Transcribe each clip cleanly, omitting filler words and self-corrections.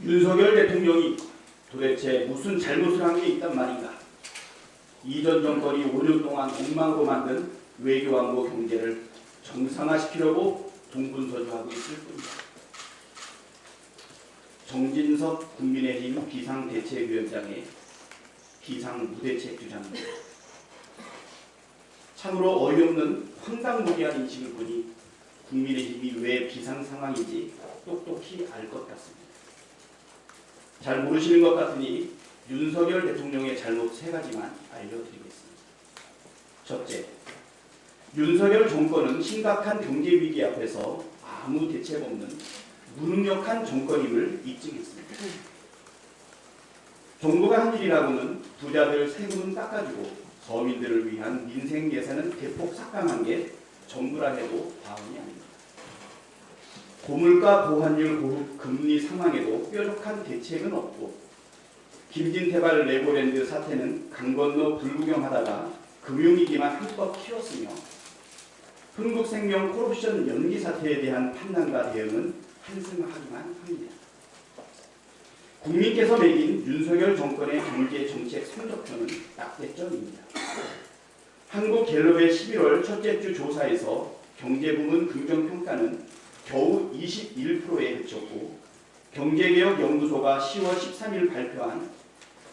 윤석열 대통령이 도대체 무슨 잘못을 한 게 있단 말인가? 이전 정권이 5년 동안 엉망으로 만든 외교안보 경제를 정상화시키려고 동분서주하고 있을 뿐이다. 정진석 국민의힘 비상대책위원장의 비상무대책 주장입니다. 참으로 어이없는 황당무계한 인식을 보니 국민의힘이 왜 비상상황인지 똑똑히 알 것 같습니다. 잘 모르시는 것 같으니 윤석열 대통령의 잘못 3가지만 알려드리겠습니다. 첫째, 윤석열 정권은 심각한 경제위기 앞에서 아무 대책 없는 무능력한 정권임을 입증했습니다. 정부가 한 일이라고는 부자들 세금은 깎아주고 서민들을 위한 민생 예산은 대폭 삭감한 게 전부라 해도 과언이 아닙니다. 고물가 고환율 고금리 상황에도 뾰족한 대책은 없고 김진태발 레고랜드 사태는 강 건너 불구경하다가 금융위기만 한껏 키웠으며 흥국생명 콜옵션 연기 사태에 대한 판단과 대응은 한승하기만 합니다. 국민께서 매긴 윤석열 정권의 경제정책 성적표는 낙대점입니다. 한국갤럽의 11월 첫째 주 조사에서 경제부문 긍정평가는 겨우 21%에 그쳤고 경제개혁연구소가 10월 13일 발표한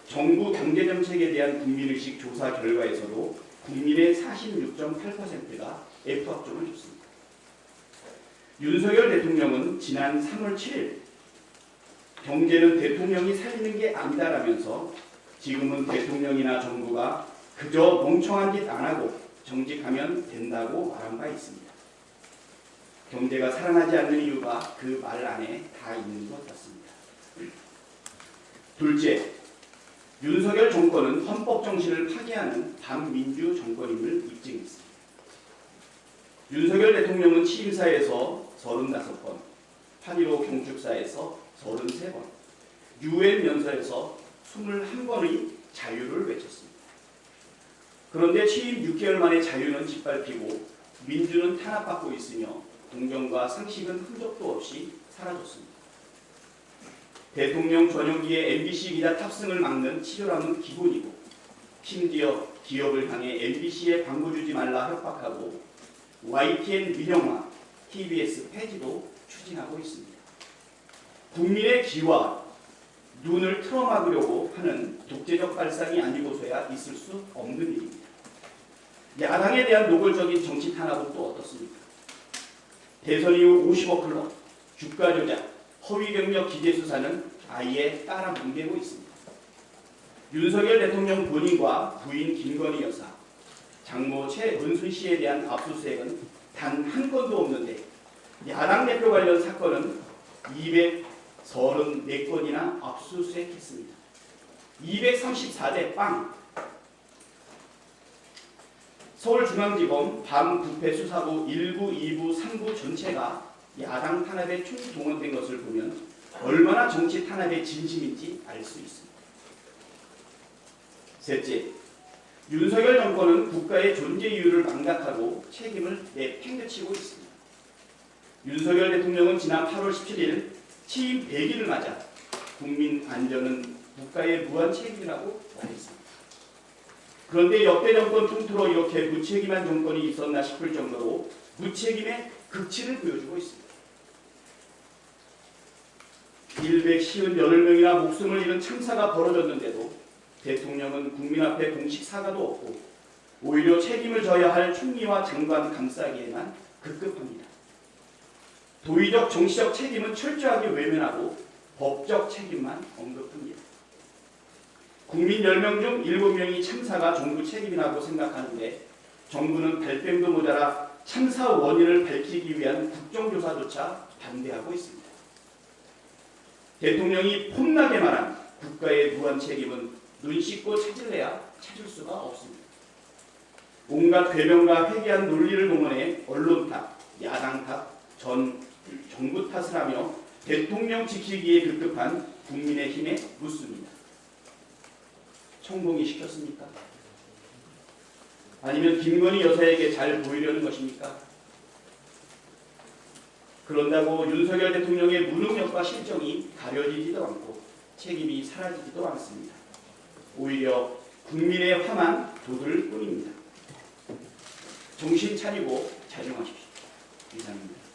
정부 경제정책에 대한 국민의식 조사 결과에서도 국민의 46.8%가 F합점을 줬습니다. 윤석열 대통령은 지난 3월 7일 경제는 대통령이 살리는 게 아니다라면서 지금은 대통령이나 정부가 그저 멍청한 짓 안 하고 정직하면 된다고 말한 바 있습니다. 경제가 살아나지 않는 이유가 그 말 안에 다 있는 것 같습니다. 둘째, 윤석열 정권은 헌법 정신을 파괴하는 반민주 정권임을 입증했습니다. 윤석열 대통령은 취임사에서 35번, 8.15 경축사에서 33번, UN 연설에서 21번의 자유를 외쳤습니다. 그런데 취임 6개월 만에 자유는 짓밟히고 민주는 탄압받고 있으며 공정과 상식은 흔적도 없이 사라졌습니다. 대통령 전용기의 MBC 기자 탑승을 막는 치료랑은 기본이고 심지어 기업을 향해 MBC에 광고 주지 말라 협박하고 YTN 민영화, TBS 폐지도 추진하고 있습니다. 국민의 귀와 눈을 틀어막으려고 하는 독재적 발상이 아니고서야 있을 수 없는 일입니다. 야당에 대한 노골적인 정치 탄압은 또 어떻습니까? 대선 이후 50억 클럽, 주가 조작, 허위 경력 기재 수사는 아예 따라 뭉개고 있습니다. 윤석열 대통령 본인과 부인 김건희 여사, 장모 최은순 씨에 대한 압수수색은 단 한 건도 없는데 야당 대표 관련 사건은 234건이나 압수수색했습니다. 234대 빵. 서울중앙지검 밤부패수사부 1부, 2부, 3부 전체가 야당 탄압에 총동원된 것을 보면 얼마나 정치 탄압의 진심인지 알 수 있습니다. 셋째, 윤석열 정권은 국가의 존재 이유를 망각하고 책임을 내팽개치고 있습니다. 윤석열 대통령은 지난 8월 17일 취임 100일을 맞아 국민 안전은 국가의 무한 책임이라고 말했습니다. 그런데 역대 정권 통틀어 이렇게 무책임한 정권이 있었나 싶을 정도로 무책임의 극치를 보여주고 있습니다. 158명이나 목숨을 잃은 참사가 벌어졌는데도 대통령은 국민 앞에 공식 사과도 없고 오히려 책임을 져야 할 총리와 장관 감싸기에만 급급합니다. 도의적 정치적 책임은 철저하게 외면하고 법적 책임만 언급합니다. 국민 10명 중 7명이 참사가 정부 책임이라고 생각하는데 정부는 발뺌도 모자라 참사 원인을 밝히기 위한 국정조사조차 반대하고 있습니다. 대통령이 폼나게 말한 국가의 무한 책임은 눈 씻고 찾을래야 찾을 수가 없습니다. 온갖 괴변과 회개한 논리를 동원해 언론 탓, 야당 탓, 정부 탓을 하며 대통령 지키기에 급급한 국민의힘에 묻습니다. 천공이 시켰습니까? 아니면 김건희 여사에게 잘 보이려는 것입니까? 그런다고 윤석열 대통령의 무능력과 실정이 가려지지도 않고 책임이 사라지지도 않습니다. 오히려 국민의 화만 돋을 뿐입니다. 정신 차리고 자중하십시오. 이상입니다.